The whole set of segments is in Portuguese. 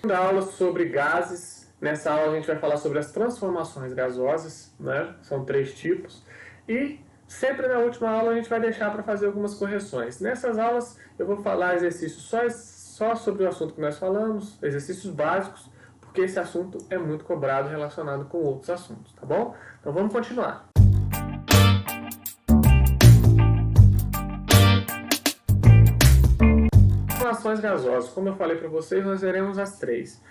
Da aula sobre gases. Nessa aula a gente vai falar sobre as transformações gasosas, né? São 3 tipos. E sempre na última aula a gente vai deixar para fazer algumas correções. Nessas aulas eu vou falar exercícios só sobre o assunto que nós falamos, exercícios básicos, porque esse assunto é muito cobrado relacionado com outros assuntos, tá bom? Então vamos continuar. Transformações gasosas. Como eu falei para vocês, nós veremos as 3.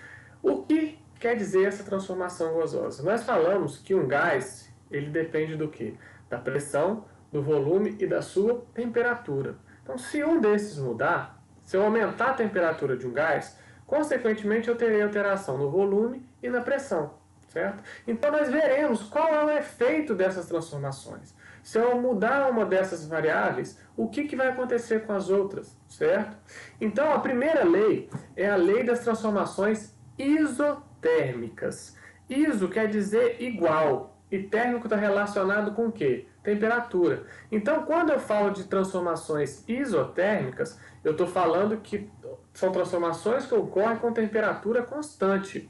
O que quer dizer essa transformação gasosa? Nós falamos que um gás, ele depende do quê? Da pressão, do volume e da sua temperatura. Então, se um desses mudar, se eu aumentar a temperatura de um gás, consequentemente eu terei alteração no volume e na pressão, certo? Então, nós veremos qual é o efeito dessas transformações. Se eu mudar uma dessas variáveis, o que vai acontecer com as outras, certo? Então, a primeira lei é a lei das transformações isotérmicas. Iso quer dizer igual, e térmico está relacionado com o quê? Temperatura. Então, quando eu falo de transformações isotérmicas, eu estou falando que são transformações que ocorrem com temperatura constante.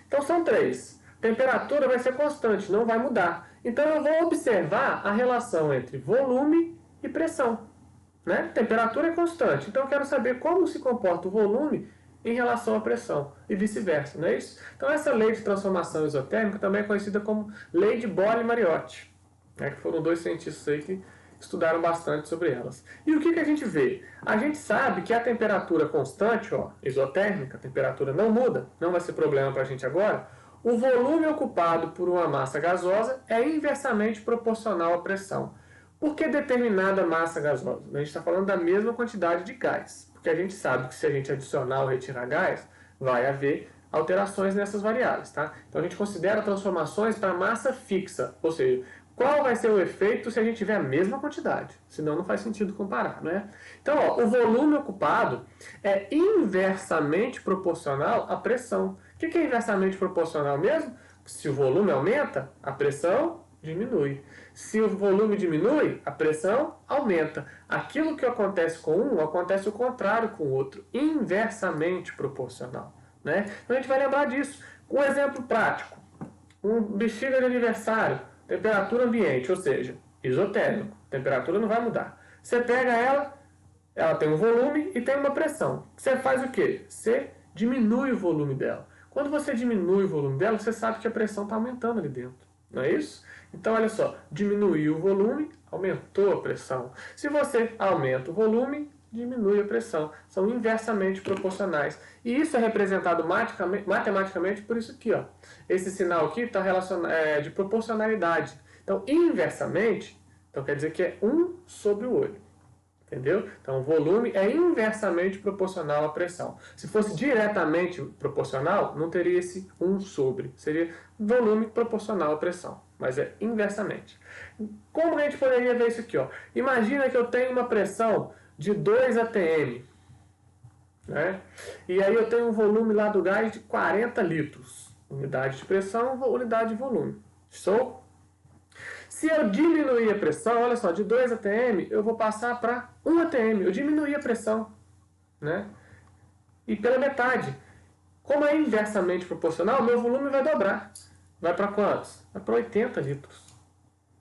Então, são 3. Temperatura vai ser constante, não vai mudar. Então, eu vou observar a relação entre volume e pressão, né? Temperatura é constante, então eu quero saber como se comporta o volume em relação à pressão, e vice-versa, não é isso? Então, essa lei de transformação isotérmica também é conhecida como lei de Boole-Mariotti, né? Que foram 2 cientistas aí que estudaram bastante sobre elas. E o que a gente vê? A gente sabe que a temperatura constante, ó, isotérmica, a temperatura não muda, não vai ser problema para a gente agora. O volume ocupado por uma massa gasosa é inversamente proporcional à pressão. Por que determinada massa gasosa? A gente está falando da mesma quantidade de gás, porque a gente sabe que se a gente adicionar ou retirar gás, vai haver alterações nessas variáveis, tá? Então a gente considera transformações para massa fixa, ou seja, qual vai ser o efeito se a gente tiver a mesma quantidade? Senão não faz sentido comparar, né? Então, ó, o volume ocupado é inversamente proporcional à pressão. O que é inversamente proporcional mesmo? Se o volume aumenta, a pressão diminui. Se o volume diminui, a pressão aumenta. Aquilo que acontece com um, acontece o contrário com o outro. Inversamente proporcional, né? Então a gente vai lembrar disso. Um exemplo prático. Um bexiga de aniversário, temperatura ambiente, ou seja, isotérmico. Temperatura não vai mudar. Você pega ela tem um volume e tem uma pressão. Você faz o quê? Você diminui o volume dela. Quando você diminui o volume dela, você sabe que a pressão está aumentando ali dentro. Não é isso? Então, olha só, diminuiu o volume, aumentou a pressão. Se você aumenta o volume, diminui a pressão. São inversamente proporcionais. E isso é representado matematicamente por isso aqui, ó. Esse sinal aqui está relacionado de proporcionalidade. Então, inversamente, então quer dizer que é 1 sobre o olho. Entendeu? Então, o volume é inversamente proporcional à pressão. Se fosse diretamente proporcional, não teria esse 1 sobre. Seria volume proporcional à pressão. Mas é inversamente. Como a gente poderia ver isso aqui? Ó? Imagina que eu tenho uma pressão de 2 atm. Né? E aí eu tenho um volume lá do gás de 40 litros. Unidade de pressão, unidade de volume. Show? Se eu diminuir a pressão, olha só, de 2 atm, eu vou passar para 1 atm. Eu diminuí a pressão, né? E pela metade. Como é inversamente proporcional, o meu volume vai dobrar. Vai para quantos? Vai para 80 litros.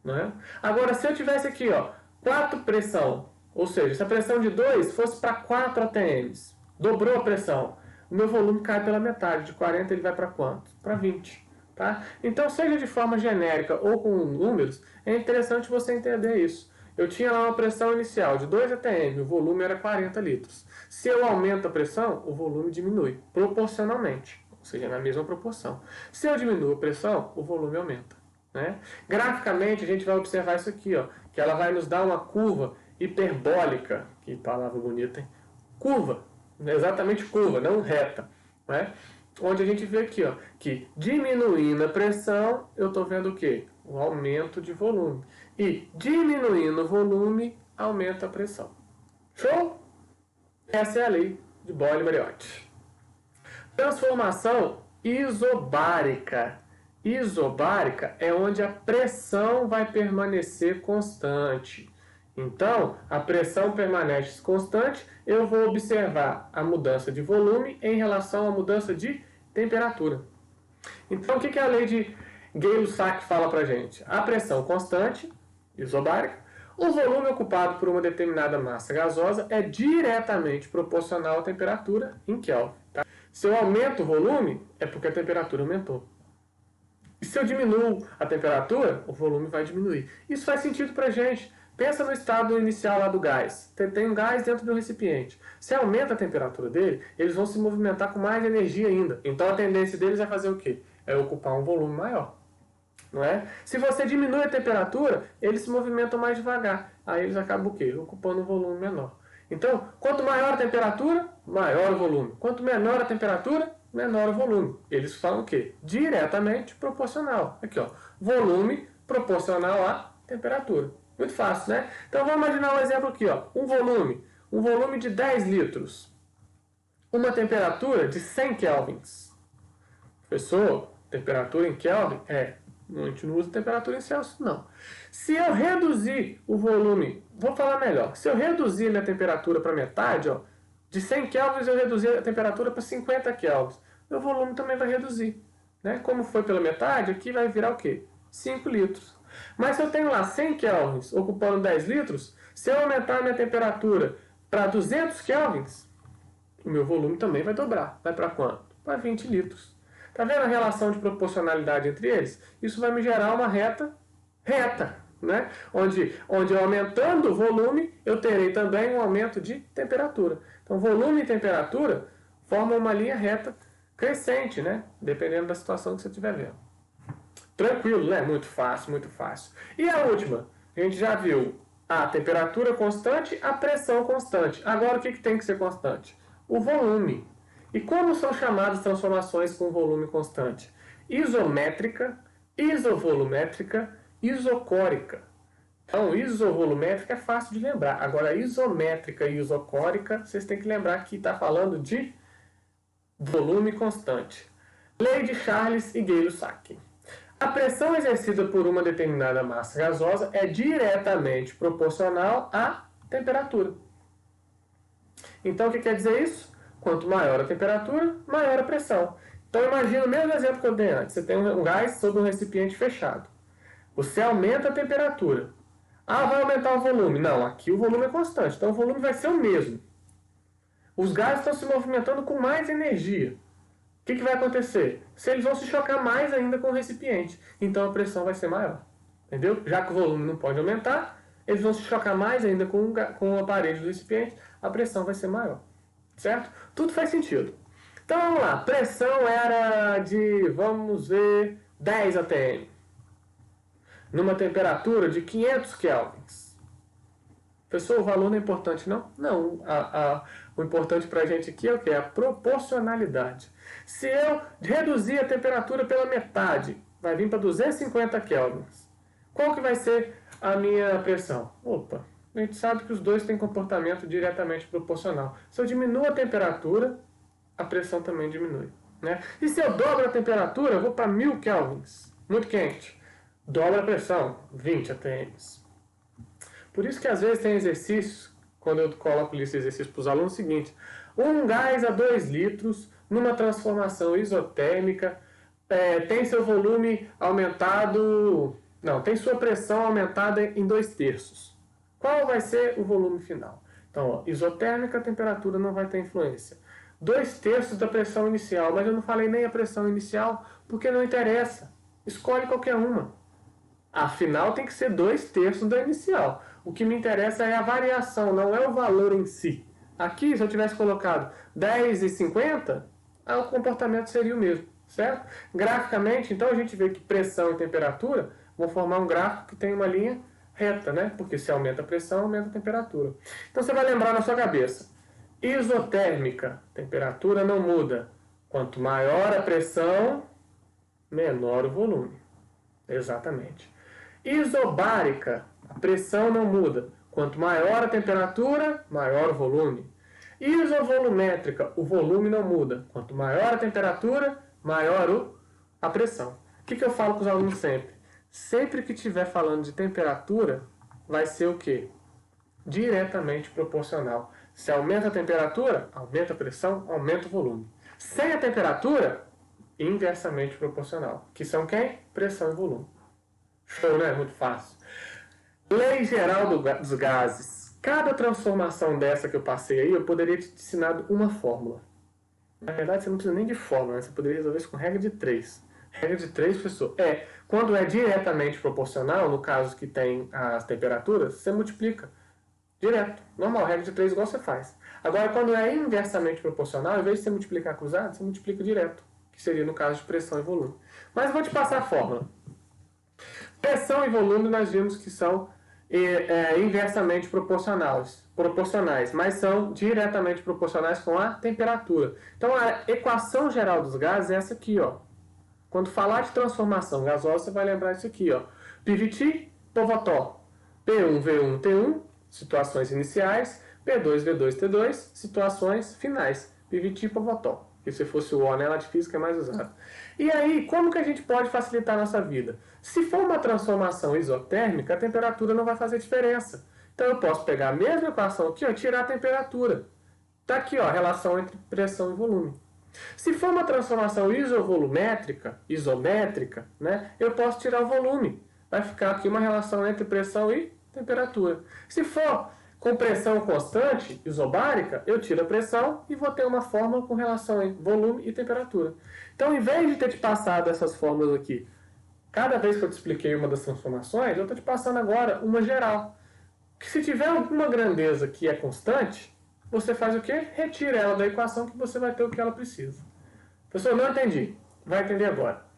Né? Agora, se eu tivesse aqui, ó, 4 pressão, ou seja, se a pressão de 2 fosse para 4 atms, dobrou a pressão, o meu volume cai pela metade. De 40 ele vai para quanto? Para 20. Tá? Então, seja de forma genérica ou com números, é interessante você entender isso. Eu tinha lá uma pressão inicial de 2 atm, o volume era 40 litros. Se eu aumento a pressão, o volume diminui, proporcionalmente, ou seja, na mesma proporção. Se eu diminuo a pressão, o volume aumenta. Né? Graficamente, a gente vai observar isso aqui, ó, que ela vai nos dar uma curva hiperbólica, que palavra bonita, hein? Curva, exatamente curva, não reta, né? Onde a gente vê aqui, ó, que diminuindo a pressão, eu estou vendo o quê? Um aumento de volume. E diminuindo o volume, aumenta a pressão. Show? Essa é a lei de Boole-Mariotti. Transformação isobárica. Isobárica é onde a pressão vai permanecer constante. Então, a pressão permanece constante, eu vou observar a mudança de volume em relação à mudança de temperatura. Então, o que a lei de Gay-Lussac fala para a gente? A pressão constante, isobárica, o volume ocupado por uma determinada massa gasosa é diretamente proporcional à temperatura em Kelvin. Tá? Se eu aumento o volume, é porque a temperatura aumentou. E se eu diminuo a temperatura, o volume vai diminuir. Isso faz sentido para a gente. Pensa no estado inicial lá do gás. Tem um gás dentro de um recipiente. Se aumenta a temperatura dele, eles vão se movimentar com mais energia ainda. Então a tendência deles é fazer o quê? É ocupar um volume maior. Não é? Se você diminui a temperatura, eles se movimentam mais devagar. Aí eles acabam o quê? Ocupando um volume menor. Então, quanto maior a temperatura, maior o volume. Quanto menor a temperatura, menor o volume. Eles falam o quê? Diretamente proporcional. Aqui, ó. Volume proporcional à temperatura. Muito fácil, né? Então, vamos imaginar um exemplo aqui, ó. Um volume de 10 litros. Uma temperatura de 100 kelvins. Professor, temperatura em Kelvin? A gente não usa temperatura em Celsius, não. Se eu reduzir o volume, vou falar melhor. Se eu reduzir minha temperatura para metade, ó, de 100 kelvins eu reduzir a temperatura para 50 kelvins, meu volume também vai reduzir. Né? Como foi pela metade, aqui vai virar o quê? 5 litros. Mas se eu tenho lá 100 kelvins ocupando 10 litros, se eu aumentar a minha temperatura para 200 kelvins, o meu volume também vai dobrar. Vai para quanto? Para 20 litros. Está vendo a relação de proporcionalidade entre eles? Isso vai me gerar uma reta, né? Onde aumentando o volume, eu terei também um aumento de temperatura. Então, volume e temperatura formam uma linha reta crescente, né? Dependendo da situação que você estiver vendo. Tranquilo, né? Muito fácil, muito fácil. E a última? A gente já viu a temperatura constante, a pressão constante. Agora, o que tem que ser constante? O volume. E como são chamadas transformações com volume constante? Isométrica, isovolumétrica, isocórica. Então, isovolumétrica é fácil de lembrar. Agora, isométrica e isocórica, vocês têm que lembrar que está falando de volume constante. Lei de Charles e Gay-Lussac. A pressão exercida por uma determinada massa gasosa é diretamente proporcional à temperatura. Então, o que quer dizer isso? Quanto maior a temperatura, maior a pressão. Então, imagina o mesmo exemplo que eu dei antes. Você tem um gás sob um recipiente fechado. Você aumenta a temperatura. Ah, vai aumentar o volume. Não, aqui o volume é constante. Então, o volume vai ser o mesmo. Os gases estão se movimentando com mais energia. O que vai acontecer? Eles vão se chocar mais ainda com o recipiente. Então, a pressão vai ser maior. Entendeu? Já que o volume não pode aumentar, eles vão se chocar mais ainda com a parede do recipiente. A pressão vai ser maior. Certo? Tudo faz sentido. Então vamos lá. Pressão era de, vamos ver, 10 atm. Numa temperatura de 500 kelvins. Professor, o valor não é importante, não? Não. O importante para a gente aqui é o quê? A proporcionalidade. Se eu reduzir a temperatura pela metade, vai vir para 250 kelvins. Qual que vai ser a minha pressão? Opa! A gente sabe que os dois têm comportamento diretamente proporcional. Se eu diminuo a temperatura, a pressão também diminui. Né? E se eu dobro a temperatura, eu vou para 1000 kelvins, muito quente. Dobra a pressão, 20 atm. Por isso que às vezes tem exercícios, quando eu coloco lista de exercícios para os alunos, é o seguinte: um gás a 2 litros, numa transformação isotérmica, tem seu volume aumentado... Não, tem sua pressão aumentada em 2/3. Qual vai ser o volume final? Então, ó, isotérmica, a temperatura não vai ter influência. 2/3 da pressão inicial, mas eu não falei nem a pressão inicial, porque não interessa. Escolhe qualquer uma. Afinal, tem que ser 2/3 da inicial. O que me interessa é a variação, não é o valor em si. Aqui, se eu tivesse colocado 10,50, o comportamento seria o mesmo, certo? Graficamente, então, a gente vê que pressão e temperatura vão formar um gráfico que tem uma linha reta, né? Porque se aumenta a pressão, aumenta a temperatura. Então você vai lembrar na sua cabeça. Isotérmica, temperatura não muda. Quanto maior a pressão, menor o volume. Exatamente. Isobárica, a pressão não muda. Quanto maior a temperatura, maior o volume. Isovolumétrica, o volume não muda. Quanto maior a temperatura, maior a pressão. O que eu falo com os alunos sempre? Sempre que estiver falando de temperatura, vai ser o quê? Diretamente proporcional. Se aumenta a temperatura, aumenta a pressão, aumenta o volume. Sem a temperatura, inversamente proporcional. Que são quem? Pressão e volume. Show, né? Muito fácil. Lei geral dos gases. Cada transformação dessa que eu passei aí, eu poderia te ensinar uma fórmula. Na verdade, você não precisa nem de fórmula, né? Você poderia resolver isso com regra de 3. Regra de 3, professor, quando é diretamente proporcional, no caso que tem as temperaturas, você multiplica direto. Normal, regra de 3 igual você faz. Agora, quando é inversamente proporcional, ao invés de você multiplicar cruzado, você multiplica direto, que seria no caso de pressão e volume. Mas eu vou te passar a fórmula. Pressão e volume nós vimos que são inversamente proporcionais, mas são diretamente proporcionais com a temperatura. Então, a equação geral dos gases é essa aqui, ó. Quando falar de transformação gasosa, você vai lembrar isso aqui, ó. PVT, Povotó. P1, V1, T1, situações iniciais. P2, V2, T2, situações finais. PVT, Povotó. Que se fosse o O, né, lá de física é mais usado. E aí, como que a gente pode facilitar a nossa vida? Se for uma transformação isotérmica, a temperatura não vai fazer diferença. Então eu posso pegar a mesma equação aqui, ó, tirar a temperatura. Está aqui, ó, a relação entre pressão e volume. Se for uma transformação isométrica, né, eu posso tirar o volume. Vai ficar aqui uma relação entre pressão e temperatura. Se for com pressão constante, isobárica, eu tiro a pressão e vou ter uma fórmula com relação entre volume e temperatura. Então, em vez de ter te passado essas fórmulas aqui, cada vez que eu te expliquei uma das transformações, eu estou te passando agora uma geral. Que se tiver alguma grandeza que é constante, você faz o quê? Retira ela da equação que você vai ter o que ela precisa. Professor, não entendi. Vai entender agora.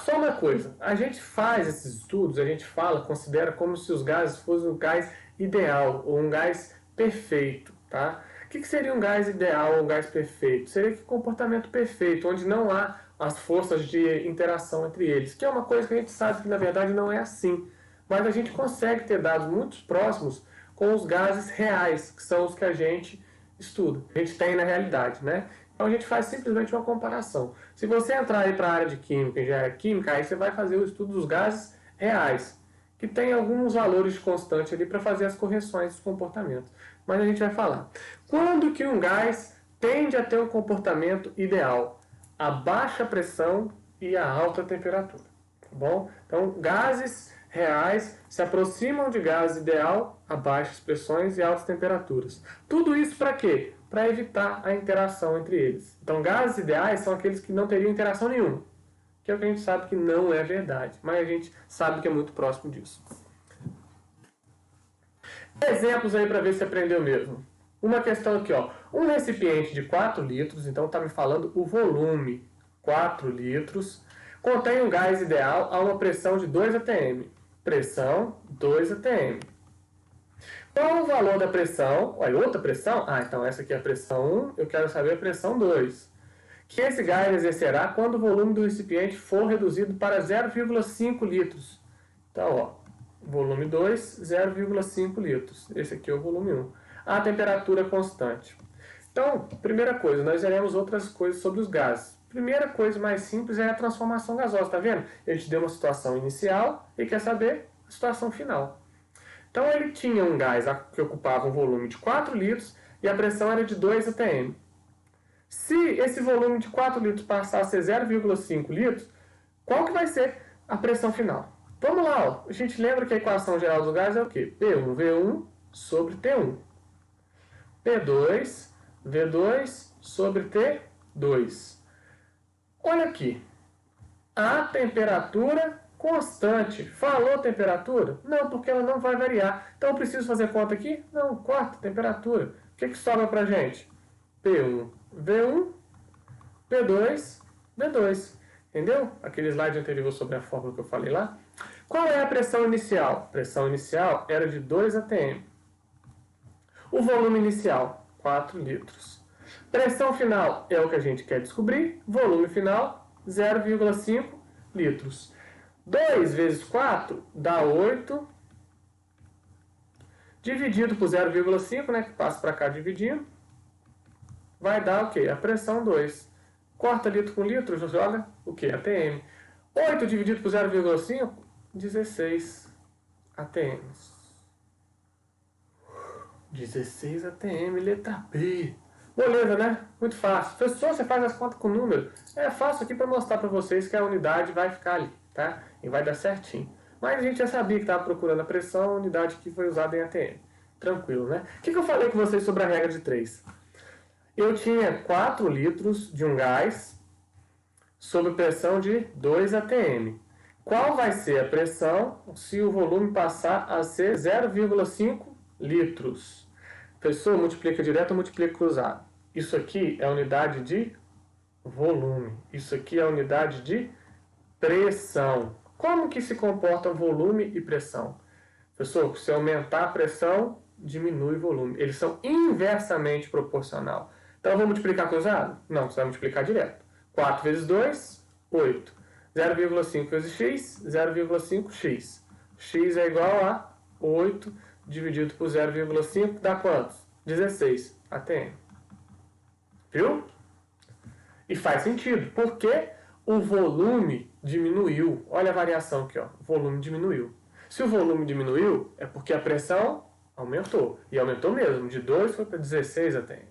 Só uma coisa. A gente faz esses estudos, a gente considera como se os gases fossem um gás ideal ou um gás perfeito, tá? O que seria um gás ideal ou um gás perfeito? Seria que comportamento perfeito, onde não há as forças de interação entre eles, que é uma coisa que a gente sabe que na verdade não é assim. Mas a gente consegue ter dados muito próximos com os gases reais, que são os que a gente estuda, a gente tem na realidade, né? Então a gente faz simplesmente uma comparação. Se você entrar aí para a área de química, engenharia química, aí você vai fazer o estudo dos gases reais, que tem alguns valores de constante ali para fazer as correções dos comportamentos. Mas a gente vai falar. Quando que um gás tende a ter um comportamento ideal? A baixa pressão e a alta temperatura. Tá bom? Então, gases reais se aproximam de gás ideal a baixas pressões e altas temperaturas. Tudo isso para quê? Para evitar a interação entre eles. Então, gases ideais são aqueles que não teriam interação nenhuma, que é o que a gente sabe que não é verdade, mas a gente sabe que é muito próximo disso. Exemplos aí para ver se aprendeu mesmo. Uma questão aqui, ó. Um recipiente de 4 litros, então está me falando o volume, 4 litros, contém um gás ideal a uma pressão de 2 atm. Pressão 2 atm. Qual o valor da pressão? Olha, outra pressão? Então essa aqui é a pressão 1, eu quero saber a pressão 2. Que esse gás exercerá quando o volume do recipiente for reduzido para 0,5 litros. Então, ó, volume 2, 0,5 litros. Esse aqui é o volume 1. A temperatura constante. Então, primeira coisa, nós veremos outras coisas sobre os gases. Primeira coisa mais simples é a transformação gasosa, tá vendo? Ele te deu uma situação inicial e quer saber a situação final. Então, ele tinha um gás que ocupava um volume de 4 litros e a pressão era de 2 atm. Se esse volume de 4 litros passar a ser 0,5 litros, qual que vai ser a pressão final? Vamos lá, ó. A gente lembra que a equação geral do gás é o quê? P1V1 sobre T1. P2V2 sobre T2. Olha aqui. A temperatura constante. Falou temperatura? Não, porque ela não vai variar. Então eu preciso fazer conta aqui? Não, corta temperatura. O que sobra pra gente? P1, V1, P2, V2. Entendeu? Aquele slide anterior sobre a fórmula que eu falei lá. Qual é a pressão inicial? A pressão inicial era de 2 atm. O volume inicial, 4 litros. Pressão final é o que a gente quer descobrir. Volume final, 0,5 litros. 2 vezes 4 dá 8. Dividido por 0,5, né, que passa para cá dividindo, vai dar o quê? A pressão 2. Corta litro com litro, joga o quê? ATM. 8 dividido por 0,5, 16 ATMs. 16 ATM, letra B. Beleza, né? Muito fácil. Professor, você faz as contas com número. É fácil aqui para mostrar para vocês que a unidade vai ficar ali, tá? E vai dar certinho. Mas a gente já sabia que estava procurando a pressão, a unidade que foi usada em ATM. Tranquilo, né? O que eu falei com vocês sobre a regra de 3? Eu tinha 4 litros de um gás sob pressão de 2 atm. Qual vai ser a pressão se o volume passar a ser 0,5 litros? Professor, multiplica direto ou multiplica cruzado? Isso aqui é a unidade de volume. Isso aqui é a unidade de pressão. Como que se comportam volume e pressão? Professor, se aumentar a pressão, diminui o volume. Eles são inversamente proporcional. Então, eu vou multiplicar cruzado? Não, você vai multiplicar direto. 4 vezes 2, 8. 0,5 vezes x, 0,5x. X é igual a 8 dividido por 0,5 dá quantos? 16 atm. Viu? E faz sentido, porque o volume diminuiu. Olha a variação aqui, ó. O volume diminuiu. Se o volume diminuiu, é porque a pressão aumentou. E aumentou mesmo, de 2 foi para 16 atm.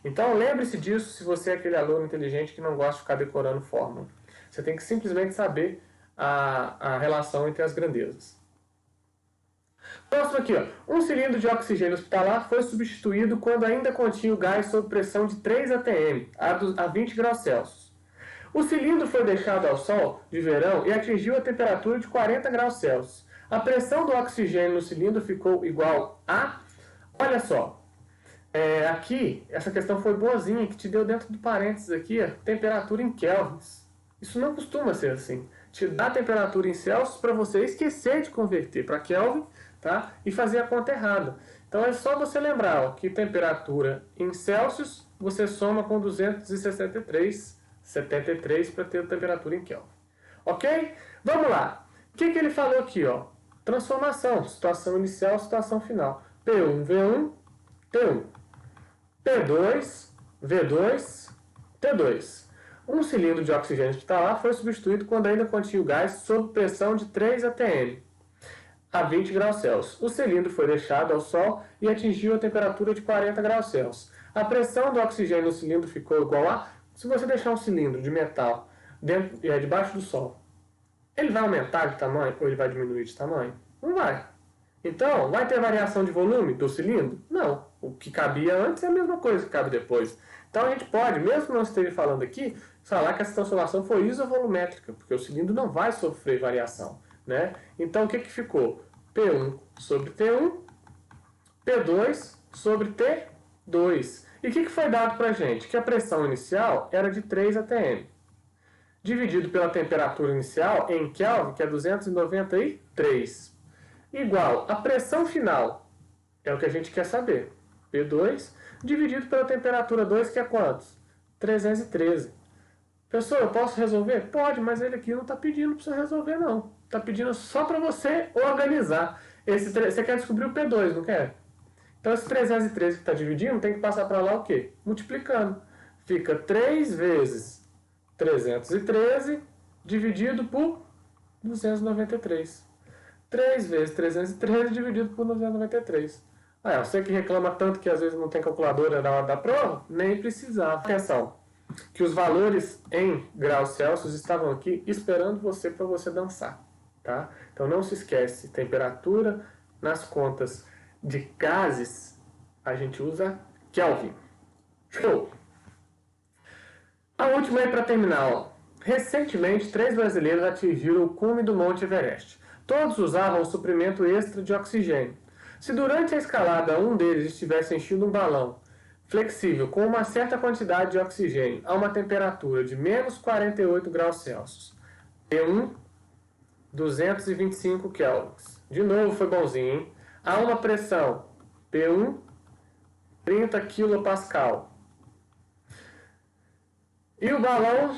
Então, lembre-se disso se você é aquele aluno inteligente que não gosta de ficar decorando fórmula. Você tem que simplesmente saber a relação entre as grandezas. Próximo aqui, ó. Um cilindro de oxigênio hospitalar foi substituído quando ainda continha o gás sob pressão de 3 atm, a 20 graus Celsius. O cilindro foi deixado ao sol de verão e atingiu a temperatura de 40 graus Celsius. A pressão do oxigênio no cilindro ficou igual a... Olha só. Aqui, essa questão foi boazinha, que te deu dentro do parênteses aqui, a temperatura em kelvins. Isso não costuma ser assim. Te dá a temperatura em Celsius para você esquecer de converter para Kelvin, tá? E fazer a conta errada. Então é só você lembrar, ó, que temperatura em Celsius você soma com 273 para ter a temperatura em Kelvin. Ok? Vamos lá. O que ele falou aqui, ó? Transformação, situação inicial, situação final. P1, V1, T1. P2, V2, T2. Um cilindro de oxigênio hospitalar foi substituído quando ainda continha o gás sob pressão de 3 atm, a 20 graus Celsius. O cilindro foi deixado ao sol e atingiu a temperatura de 40 graus Celsius. A pressão do oxigênio no cilindro ficou igual a... Se você deixar um cilindro de metal debaixo do sol, ele vai aumentar de tamanho ou ele vai diminuir de tamanho? Não vai. Então, vai ter variação de volume do cilindro? Não. O que cabia antes é a mesma coisa que cabe depois. Então, a gente pode, mesmo que não esteja falando aqui, falar que essa transformação foi isovolumétrica, porque o cilindro não vai sofrer variação, né? Então, o que ficou? P1 sobre T1, P2 sobre T2. E o que foi dado para a gente? Que a pressão inicial era de 3 atm, dividido pela temperatura inicial em Kelvin, que é 293, igual a pressão final, é o que a gente quer saber, P2, dividido pela temperatura 2, que é quantos? 313. Professor, eu posso resolver? Pode, mas ele aqui não está pedindo para você resolver, não. Está pedindo só para você organizar. Você quer descobrir o P2, não quer? Então, esse 313 que está dividindo, tem que passar para lá o quê? Multiplicando. Fica 3 vezes 313 dividido por 293. 3 vezes 313 dividido por 293. Você que reclama tanto que às vezes não tem calculadora na hora da prova, nem precisava. Atenção, que os valores em graus Celsius estavam aqui esperando você para você dançar, tá? Então não se esquece, temperatura nas contas de gases, a gente usa Kelvin. Show! A última aí para terminar, ó. Recentemente, 3 brasileiros atingiram o cume do Monte Everest. Todos usavam um suprimento extra de oxigênio. Se durante a escalada um deles estivesse enchendo um balão flexível com uma certa quantidade de oxigênio a uma temperatura de menos 48 graus Celsius, P1, 225 kelvins. De novo foi bonzinho, hein? A uma pressão P1, 30 kPa. E o balão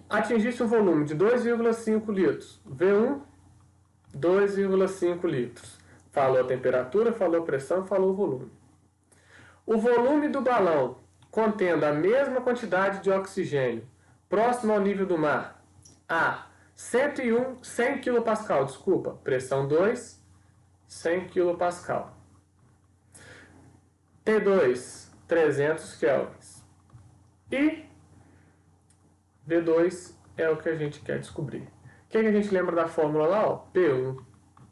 atingisse um volume de 2,5 litros. V1, 2,5 litros. Falou a temperatura, falou a pressão, falou o volume. O volume do balão contendo a mesma quantidade de oxigênio próximo ao nível do mar, a 100 kPa, desculpa, pressão 2, 100 kPa. T2, 300 kelvins. E V2 é o que a gente quer descobrir. O que a gente lembra da fórmula lá? Ó? P1,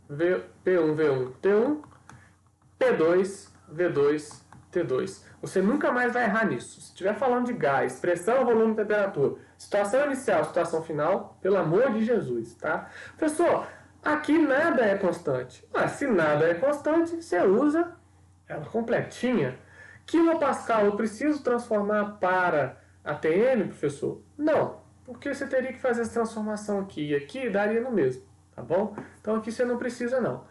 V1, T1, P2, V2, T2. Você nunca mais vai errar nisso. Se estiver falando de gás, pressão, volume, temperatura, situação inicial, situação final, pelo amor de Jesus, tá? Professor, aqui nada é constante. Se nada é constante, você usa ela completinha. Quilopascal, eu preciso transformar para ATM, professor? Não, porque você teria que fazer essa transformação aqui e aqui, daria no mesmo, tá bom? Então aqui você não precisa não.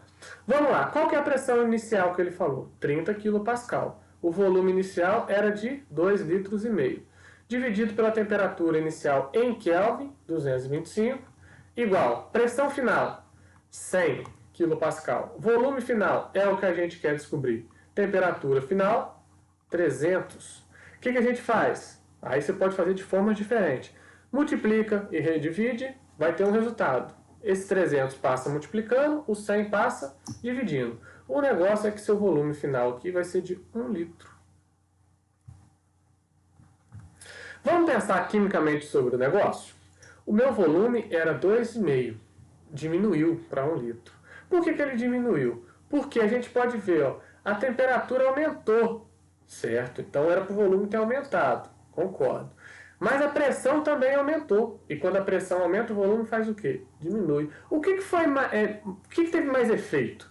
Vamos lá, qual que é a pressão inicial que ele falou? 30 kPa. O volume inicial era de 2,5 litros, dividido pela temperatura inicial em Kelvin, 225, igual pressão final, 100 kPa. Volume final é o que a gente quer descobrir. Temperatura final, 300. O que a gente faz? Aí você pode fazer de forma diferente. Multiplica e redivide, vai ter um resultado. Esse 300 passa multiplicando, o 100 passa dividindo. O negócio é que seu volume final aqui vai ser de 1 litro. Vamos pensar quimicamente sobre o negócio? O meu volume era 2,5. Diminuiu para 1 litro. Por que ele diminuiu? Porque a gente pode ver, ó, a temperatura aumentou, certo? Então era para o volume ter aumentado, concordo. Mas a pressão também aumentou. E quando a pressão aumenta, o volume faz o quê? Diminui. O que teve mais efeito?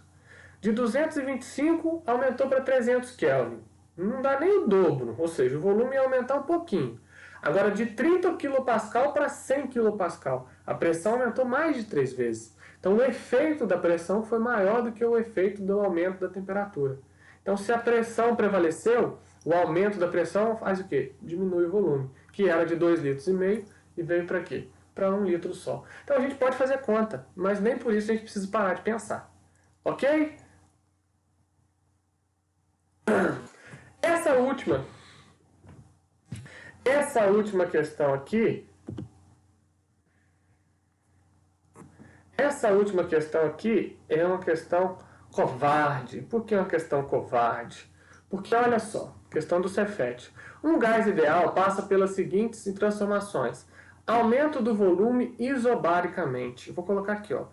De 225 aumentou para 300 Kelvin. Não dá nem o dobro, ou seja, o volume ia aumentar um pouquinho. Agora, de 30 kPa para 100 kPa, a pressão aumentou mais de 3 vezes. Então, o efeito da pressão foi maior do que o efeito do aumento da temperatura. Então, se a pressão prevaleceu, o aumento da pressão faz o quê? Diminui o volume, que era de 2,5 litros e veio para quê? Para 1 litro só. Então, a gente pode fazer conta, mas nem por isso a gente precisa parar de pensar. Ok? Essa última questão aqui, é uma questão covarde. Por que é uma questão covarde? Porque, olha só, questão do Cefet. Um gás ideal passa pelas seguintes transformações. Aumento do volume isobaricamente. Vou colocar aqui, ó.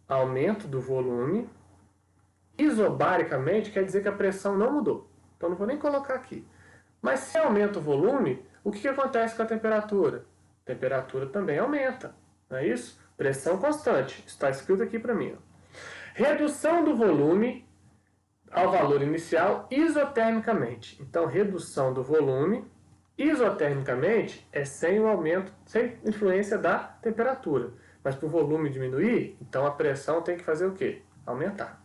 Aumento do volume isobaricamente quer dizer que a pressão não mudou. Então não vou nem colocar aqui. Mas se aumenta o volume, o que acontece com a temperatura? A temperatura também aumenta, não é isso? Pressão constante, está escrito aqui para mim. Ó. Redução do volume ao valor inicial isotermicamente. Então, redução do volume isotermicamente é sem o aumento, sem influência da temperatura. Mas para o volume diminuir, então a pressão tem que fazer o quê? Aumentar.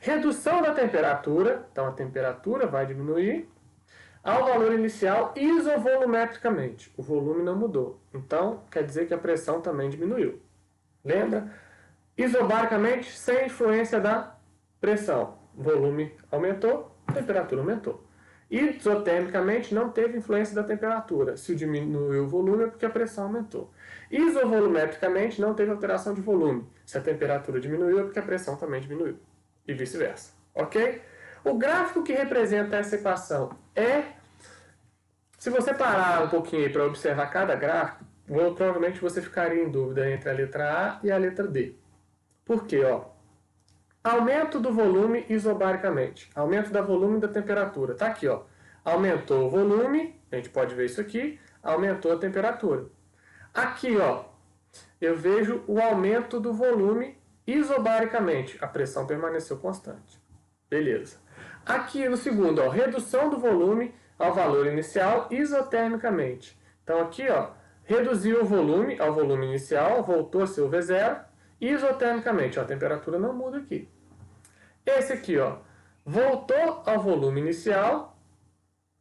Redução da temperatura, então a temperatura vai diminuir ao valor inicial isovolumetricamente. O volume não mudou, então quer dizer que a pressão também diminuiu. Lembra? Isobaricamente, sem influência da pressão. O volume aumentou, a temperatura aumentou. Isotermicamente, não teve influência da temperatura. Se diminuiu o volume, é porque a pressão aumentou. Isovolumetricamente, não teve alteração de volume. Se a temperatura diminuiu, é porque a pressão também diminuiu. E vice-versa. Ok? O gráfico que representa essa equação é... Se você parar um pouquinho aí para observar cada gráfico, provavelmente você ficaria em dúvida entre a letra A e a letra D. Por quê? Ó, aumento do volume isobaricamente. Aumento do volume e da temperatura. Está aqui, ó. Aumentou o volume, a gente pode ver isso aqui, aumentou a temperatura. Aqui, ó, eu vejo o aumento do volume isobaricamente. A pressão permaneceu constante. Beleza. Aqui no segundo, ó, redução do volume ao valor inicial isotermicamente. Então aqui, ó, reduziu o volume ao volume inicial, voltou a ser o V0, isotermicamente. Ó, a temperatura não muda aqui. Esse aqui, ó, voltou ao volume inicial,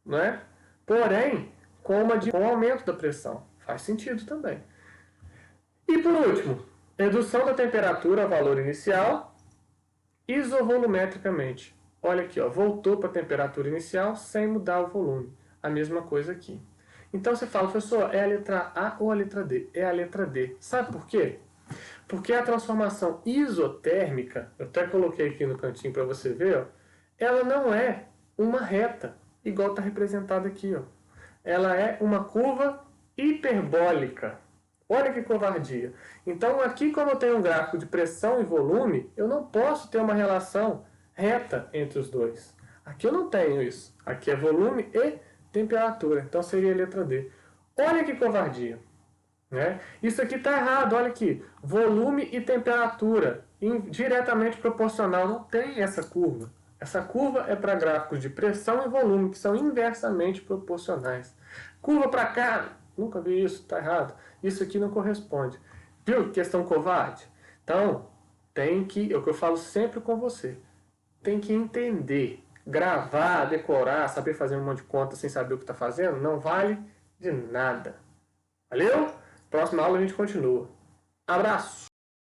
né? Porém, com o aumento da pressão. Faz sentido também. E por último, redução da temperatura ao valor inicial, isovolumetricamente. Olha aqui, ó, voltou para a temperatura inicial sem mudar o volume. A mesma coisa aqui. Então você fala, professor, é a letra A ou a letra D? É a letra D. Sabe por quê? Porque a transformação isotérmica, eu até coloquei aqui no cantinho para você ver, ó, ela não é uma reta, igual está representada aqui. Ó. ela é uma curva hiperbólica. Olha que covardia. Então aqui, como eu tenho um gráfico de pressão e volume, eu não posso ter uma relação reta entre os dois. Aqui eu não tenho isso. Aqui é volume e temperatura. Então seria a letra D. Olha que covardia. Né? Isso aqui está errado, olha aqui. Volume e temperatura diretamente proporcional. Não tem essa curva. Essa curva é para gráficos de pressão e volume, que são inversamente proporcionais. Curva para cá, nunca vi isso, está errado. Isso aqui não corresponde. Viu? Questão covarde? Então, tem que, é o que eu falo sempre com você, tem que entender. Gravar, decorar, saber fazer um monte de conta sem saber o que está fazendo, não vale de nada. Valeu? Próxima aula a gente continua. Abraço!